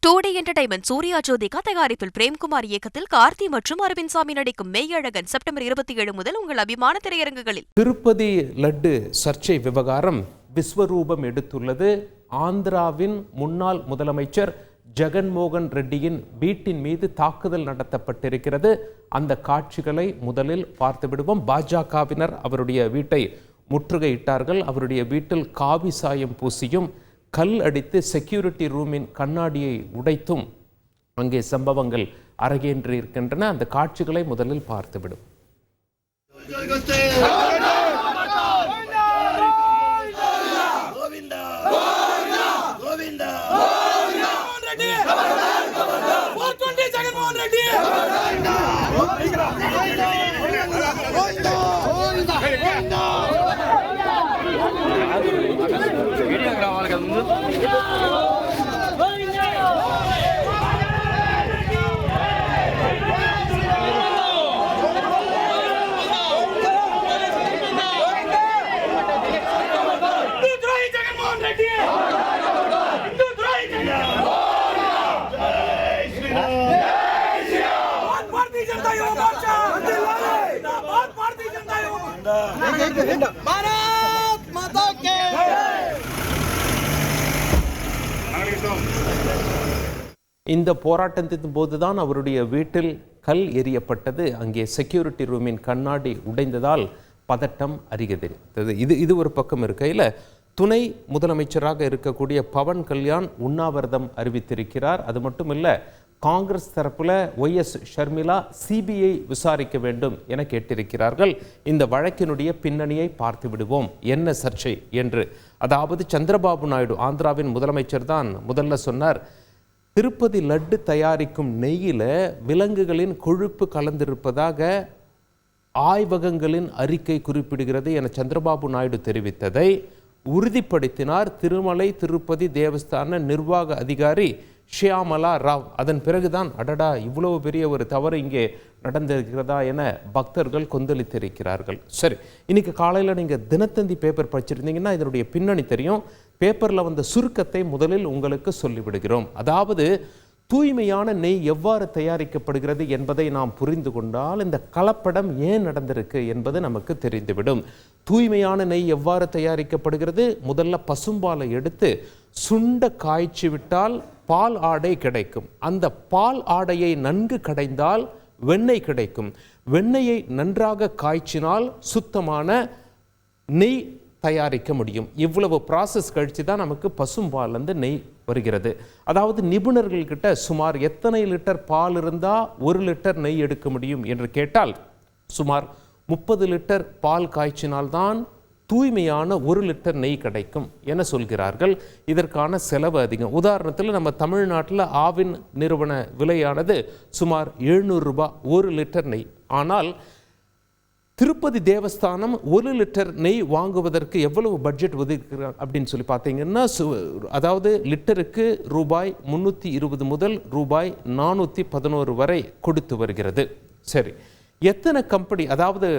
டூடி entertainment Surya Jyothika தயாரிப்பில் பிரேம்குமார் இயக்கத்தில் கார்த்தி மற்றும் அரவிந்த் சாமி நடிக்கும் மெய்யழகன் செப்டம்பர் 27 முதல் உங்கள் அபிமான திரையரங்குகளில். திருப்பதி லட்டு சர்ச்சை விவகாரம் விஸ்வரூபம் எடுத்துள்ளது. ஆந்திராவின் முன்னாள் முதலமைச்சர் ஜெகன்மோகன் ரெட்டியின் வீட்டின் மீது தாக்குதல் நடத்தப்பட்டிருக்கிறது. அந்த காட்சிகளை முதலில் பார்த்து விடுவோம். பாஜகவினர் அவருடைய வீட்டை முற்றுகையிட்டார்கள். அவருடைய வீட்டில் காவி சாயம் பூசியும் கல் அடித்து செக்யூரிட்டி ரூமின் கண்ணாடியை உடைத்தும் அங்கே சம்பவங்கள் அரங்கேறி இருக்கின்றன. அந்த காட்சிகளை முதலில் பார்த்துவிடும். இந்த போராட்டத்தின் போதுதான் அவருடைய வீட்டில் கல் எறியப்பட்டது. அங்கே செக்யூரிட்டி ரூமின் கண்ணாடி உடைந்ததால் பதட்டம் அறிகிறது. இது ஒரு பக்கம் இருக்கையில் துணை முதலமைச்சராக இருக்கக்கூடிய பவன் கல்யாண் உண்ணாவிரதம் அறிவித்திருக்கிறார். அது மட்டும் இல்லை, காங்கிரஸ் தரப்பில் OS ஷர்மிளா சிபிஐ விசாரிக்க வேண்டும் என கேட்டிருக்கிறார்கள். இந்த வழக்கினுடைய பின்னணியை பார்த்து விடுவோம், என்ன சர்ச்சை என்று. அதாவது சந்திரபாபு நாயுடு ஆந்திராவின் முதலமைச்சர் தான் முதல்ல சொன்னார், திருப்பதி லட்டு தயாரிக்கும் நெய்யில் விலங்குகளின் கொழுப்பு கலந்திருப்பதாக ஆய்வகங்களின் அறிக்கை குறிப்பிடுகிறது என சந்திரபாபு நாயுடு தெரிவித்ததை உறுதிப்படுத்தினார் திருமலை திருப்பதி தேவஸ்தான நிர்வாக அதிகாரி ஷியாமலா ராவ். அதன் பிறகுதான் அடடா இவ்வளவு பெரிய ஒரு தவறு இங்கே நடந்திருக்கிறதா என பக்தர்கள் கொந்தளித்திருக்கிறார்கள். சரி, இன்னைக்கு காலையில் நீங்கள் தினத்தந்தி பேப்பர் படிச்சிருந்தீங்கன்னா இதனுடைய பின்னணி தெரியும். பேப்பரில் வந்த சுருக்கத்தை முதலில் உங்களுக்கு சொல்லிவிடுகிறோம். அதாவது தூய்மையான நெய் எவ்வாறு தயாரிக்கப்படுகிறது என்பதை நாம் புரிந்து கொண்டால் இந்த கலப்படம் ஏன் நடந்திருக்கு என்பது நமக்கு தெரிந்துவிடும். தூய்மையான நெய் எவ்வாறு தயாரிக்கப்படுகிறது? முதல்ல பசும்பாலை எடுத்து சுண்ட காய்ச்சி விட்டால் பால் ஆடை கிடைக்கும். அந்த பால் ஆடையை நன்கு கடைந்தால் வெண்ணெய் கிடைக்கும். வெண்ணெயை நன்றாக காய்ச்சினால் சுத்தமான நெய் தயாரிக்க முடியும். இவ்வளவு ப்ராசஸ் கழித்து தான் நமக்கு பசும்பால்லேருந்து நெய் வருகிறது. அதாவது நிபுணர்கள்கிட்ட சுமார் எத்தனை லிட்டர் பால் இருந்தால் 1 லிட்டர் நெய் எடுக்க முடியும் என்று கேட்டால் சுமார் 30 லிட்டர் பால் காய்ச்சினால்தான் தூய்மையான 1 லிட்டர் நெய் கிடைக்கும் என சொல்கிறார்கள். இதற்கான செலவு அதிகம். உதாரணத்தில் நம்ம தமிழ்நாட்டில் ஆவின் நிறுவன விலையானது சுமார் 700 ரூபாய் 1 லிட்டர் நெய். ஆனால் திருப்பதி தேவஸ்தானம் 1 லிட்டர் நெய் வாங்குவதற்கு எவ்வளவு பட்ஜெட் ஒதுக்குறாங்க அப்படின்னு சொல்லி பார்த்தீங்கன்னா, அதாவது லிட்டருக்கு ரூபாய் 320 முதல் ரூபாய் 411 வரை கொடுத்து வருகிறது. சரி, எத்தனை கம்பெனி, அதாவது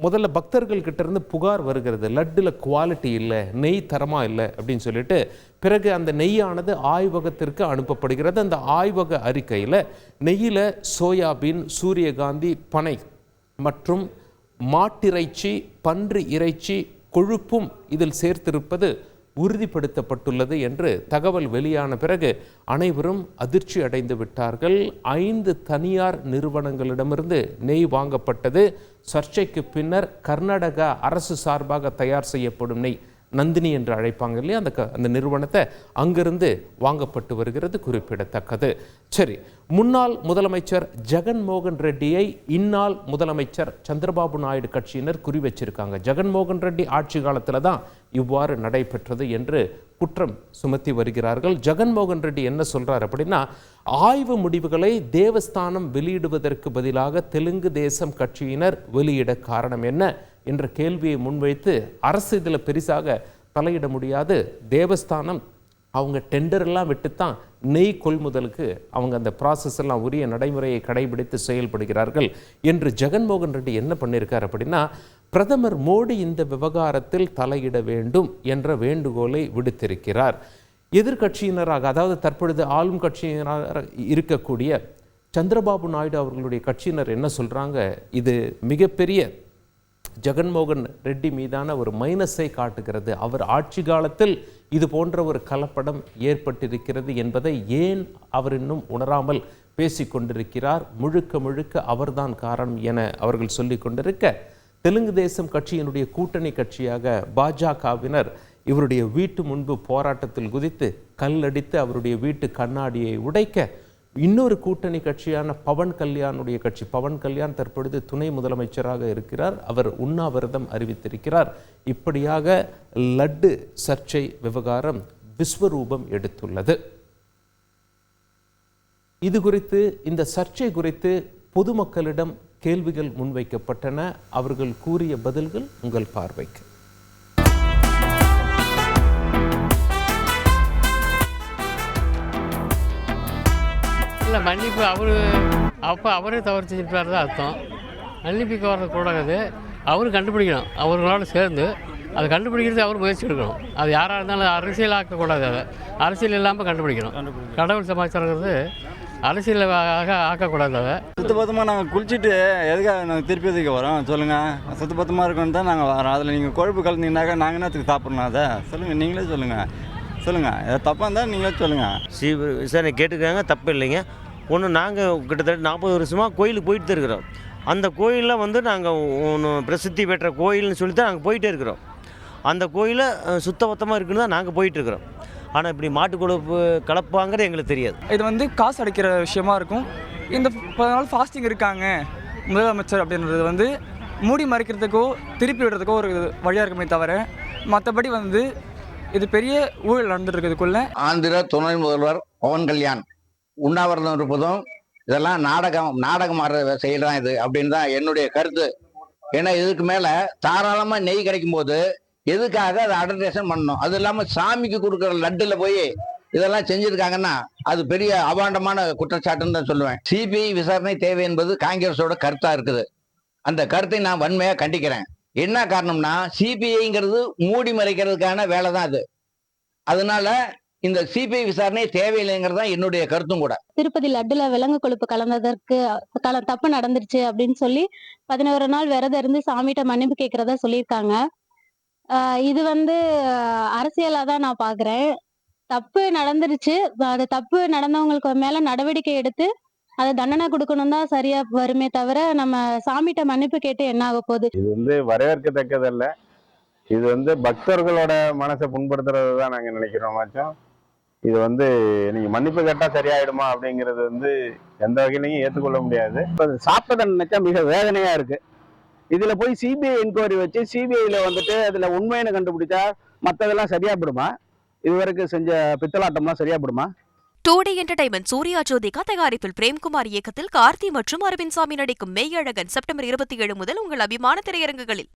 முதல்ல பக்தர்கள் கிட்ட இருந்து புகார் வருகிறது, லட்டில் குவாலிட்டி இல்லை, நெய் தரமாக இல்லை அப்படின்னு சொல்லிட்டு. பிறகு அந்த நெய்யானது ஆய்வகத்திற்கு அனுப்பப்படுகிறது. அந்த ஆய்வக அறிக்கையில் நெய்யில் சோயாபீன், சூரியகாந்தி, பனை மற்றும் மாட்டிறைச்சி, பன்றி இறைச்சி கொழுப்பும் இதில் சேர்த்திருப்பது உறுதிப்படுத்தப்பட்டுள்ளது என்று தகவல் வெளியான பிறகு அனைவரும் அதிர்ச்சி அடைந்து விட்டார்கள். 5 தனியார் நிறுவனங்களிடமிருந்து நெய் வாங்கப்பட்டது. சர்ச்சைக்கு பின்னர் கர்நாடகா அரசு சார்பாக தயார் செய்யப்படும் நெய், நந்தினி என்று அழைப்பாங்க இல்லையா, அந்த நிறுவனத்தை அங்கிருந்து வாங்கப்பட்டு வருகிறது, குறிப்பிடத்தக்கது. சரி, முன்னாள் முதலமைச்சர் ஜெகன்மோகன் ரெட்டியை இந்நாள் முதலமைச்சர் சந்திரபாபு நாயுடு கட்சியினர் குறி வச்சிருக்காங்க. ஜெகன்மோகன் ரெட்டி ஆட்சி காலத்தில் தான் இவ்வாறு நடைபெற்றது என்று குற்றம் சுமத்தி வருகிறார்கள். ஜெகன்மோகன் ரெட்டி என்ன சொல்றார் அப்படின்னா, ஆய்வு முடிவுகளை தேவஸ்தானம் வெளியிடுவதற்கு பதிலாக தெலுங்கு தேசம் கட்சியினர் வெளியிட காரணம் என்ன என்ற கேள்வியை முன்வைத்து, அரசு இதில் பெரிசாக தலையிட முடியாது, தேவஸ்தானம் அவங்க டெண்டரெல்லாம் விட்டுத்தான் நெய் கொள்முதலுக்கு அவங்க அந்த ப்ராசஸ் எல்லாம் உரிய நடைமுறையை கடைபிடித்து செயல்படுகிறார்கள் என்று ஜெகன்மோகன் ரெட்டி என்ன பண்ணியிருக்கார் அப்படின்னா, பிரதமர் மோடி இந்த விவகாரத்தில் தலையிட வேண்டும் என்ற வேண்டுகோளை விடுத்திருக்கிறார். எதிர்கட்சியினராக, அதாவது தற்பொழுது ஆளும் கட்சியினராக இருக்கக்கூடிய சந்திரபாபு நாயுடு அவர்களுடைய கட்சியினர் என்ன சொல்றாங்க, இது மிகப்பெரிய ஜெகன்மோகன் ரெட்டி மீதான ஒரு மைனஸை காட்டுகிறது. அவர் ஆட்சி காலத்தில் இது போன்ற ஒரு கலப்படம் ஏற்பட்டிருக்கிறது என்பதை ஏன் அவர் இன்னும் உணராமல் பேசிக்கொண்டிருக்கிறார், முழுக்க முழுக்க அவர்தான் காரணம் என அவர்கள் சொல்லிக் கொண்டிருக்க, தெலுங்கு தேசம் கட்சியினுடைய கூட்டணி கட்சியாக பாஜகவினர் இவருடைய வீட்டு முன்பு போராட்டத்தில் குதித்து கல்லடித்து அவருடைய வீட்டு கண்ணாடியை உடைக்க, இன்னொரு கூட்டணி கட்சியான பவன் கல்யாணுடைய கட்சி, பவன் கல்யாண் தற்பொழுது துணை முதலமைச்சராக இருக்கிறார், அவர் உண்ணாவிரதம் அறிவித்திருக்கிறார். இப்படியாக லட்டு சர்ச்சை விவகாரம் விஸ்வரூபம் எடுத்துள்ளது. இது குறித்து, இந்த சர்ச்சை குறித்து பொதுமக்களிடம் கேள்விகள் முன்வைக்கப்பட்டன. அவர்கள் கூறிய பதில்கள் உங்கள் பார்வைக்கு. இல்லை, மன்னிப்பு அவரே தவறு செஞ்சுட்டார் தான் அர்த்தம். மன்னிப்புக்கு வரக்கூடாது, அவரும் கண்டுபிடிக்கணும். அவர்களோட சேர்ந்து அதை கண்டுபிடிக்கிறது அவர் முயற்சி எடுக்கணும். அது யாராக இருந்தாலும் அரசியல் ஆக்கக்கூடாது, அதை அரசியல் இல்லாமல் கண்டுபிடிக்கணும். கடவுள் சமாச்சாரங்கிறது அரசியல் ஆக்கக்கூடாது. அதை சுத்தபத்தமாக நாங்கள் குளிச்சுட்டு எதுக்காக நாங்கள் திருப்பதிக்கு வரோம் சொல்லுங்கள்? சுத்தபத்தமாக இருக்கணும் தான் நாங்கள் வரோம். அதில் நீங்கள் கொழுப்பு கலந்தீங்கன்னாக்கா நாங்கள் என்னத்துக்கு சாப்பிட்ணும்? அதை சொல்லுங்கள், நீங்களே சொல்லுங்கள். ஏதாவது தப்பாக இருந்தால் நீங்களே சொல்லுங்கள். விசாரணை கேட்டுக்கிறாங்க, தப்பு இல்லைங்க. ஒன்று, நாங்கள் கிட்டத்தட்ட 40 வருஷமாக கோயிலுக்கு போயிட்டு தான் இருக்கிறோம். அந்த கோயிலில் வந்து நாங்கள் ஒன்று பிரசித்தி பெற்ற கோயில்னு சொல்லி தான் நாங்கள் போயிட்டே இருக்கிறோம். அந்த கோயிலை சுத்தபத்தமாக இருக்குன்னு தான் நாங்கள் போயிட்டுருக்குறோம். ஆனால் இப்படி மாட்டு கொழுப்பு கலப்பாங்கிறது எங்களுக்கு தெரியாது. இது வந்து காசு அடைக்கிற விஷயமா இருக்கும். இந்த 10 நாள் ஃபாஸ்டிங் இருக்காங்க முதலமைச்சர் அப்படின்றது வந்து மூடி மறைக்கிறதுக்கோ திருப்பி விடுறதுக்கோ ஒரு வழியாக இருக்குமே தவிர, மற்றபடி வந்து இது பெரிய ஊழல் நடந்துட்டு இருக்கிறதுக்குள்ள. ஆந்திர துணை முதல்வர் பவன் கல்யாண் உண்ணாவிரதம் இருப்பதும் இதெல்லாம் நாடகமாடுற செயல் தான் இது அப்படின்னு தான் என்னுடைய கருத்து. ஏன்னா இதுக்கு மேல தாராளமா நெய் கிடைக்கும் போது எதுக்காக அதை அடல்ட்ரேஷன் பண்ணணும்? அது இல்லாம சாமிக்கு கொடுக்குற லட்டுல போய் இதெல்லாம் செஞ்சிருக்காங்கன்னா அது பெரிய அபாண்டமான குற்றச்சாட்டுன்னு தான் சொல்லுவேன். சிபிஐ விசாரணை தேவை என்பது காங்கிரஸோட கருத்தா இருக்குது. அந்த கருத்தை நான் வன்மையா கண்டிக்கிறேன். என்ன காரணம்னா, சிபிஐங்கிறது மூடி மறைக்கிறதுக்கான வேலை தான் அது. அதனால இந்த சிபிஐ விசாரணை தேவையில்லைங்கிறது தான் என்னுடைய கருத்தும் கூட. திருப்பதி லட்டுல விலங்கு கொழுப்பு கலந்ததற்கு தப்பு நடந்துருச்சு அப்படின்னு சொல்லி 11 நாள் விரதம் இருந்து சாமிகிட்ட மன்னிப்பு கேட்கறதா சொல்லியிருக்காங்க. இது வந்து அரசியலா தான் நான் பாக்குறேன். தப்பு நடந்துருச்சு, அது தப்பு நடந்தவங்களுக்கு மேல நடவடிக்கை எடுத்து அதை தண்டனை கொடுக்கணும் தான் சரியா வருமே தவிர, நம்ம சாமிகிட்ட மன்னிப்பு கேட்டு என்ன ஆக போகுது? இது வந்து வரவேற்கத்தக்கதல்ல. இது வந்து பக்தர்களோட மனசை புண்படுத்துறது தான் நாங்க நினைக்கிறோம். மாச்சோம் இது வந்து நீங்க மன்னிப்பு கேட்டா சரியாயிடுமா அப்படிங்கிறது வந்து எந்த வகையிலையும் ஏற்றுக்கொள்ள முடியாது. இப்போ சாப்பிட்டதை நினைச்சா மிக வேதனையா இருக்கு. இதுல போய் சிபிஐ என்கொயரி வச்சு சிபிஐல வந்துட்டு அதுல உண்மைன்னு கண்டுபிடிச்சா மற்றதெல்லாம் சரியாப்படுமா? இதுவரைக்கும் செஞ்ச பித்தலாட்டம்லாம் சரியாப்படுமா? 2D என்டர்டைன்மெண்ட் சூர்யா ஜோதிகா தயாரிப்பில் பிரேம்குமார் இயக்கத்தில் கார்த்தி மற்றும் அரவிந்த் சாமி நடிக்கும் மெய்யழகன் செப்டம்பர் 27 முதல் உங்கள் அபிமான திரையரங்குகளில்.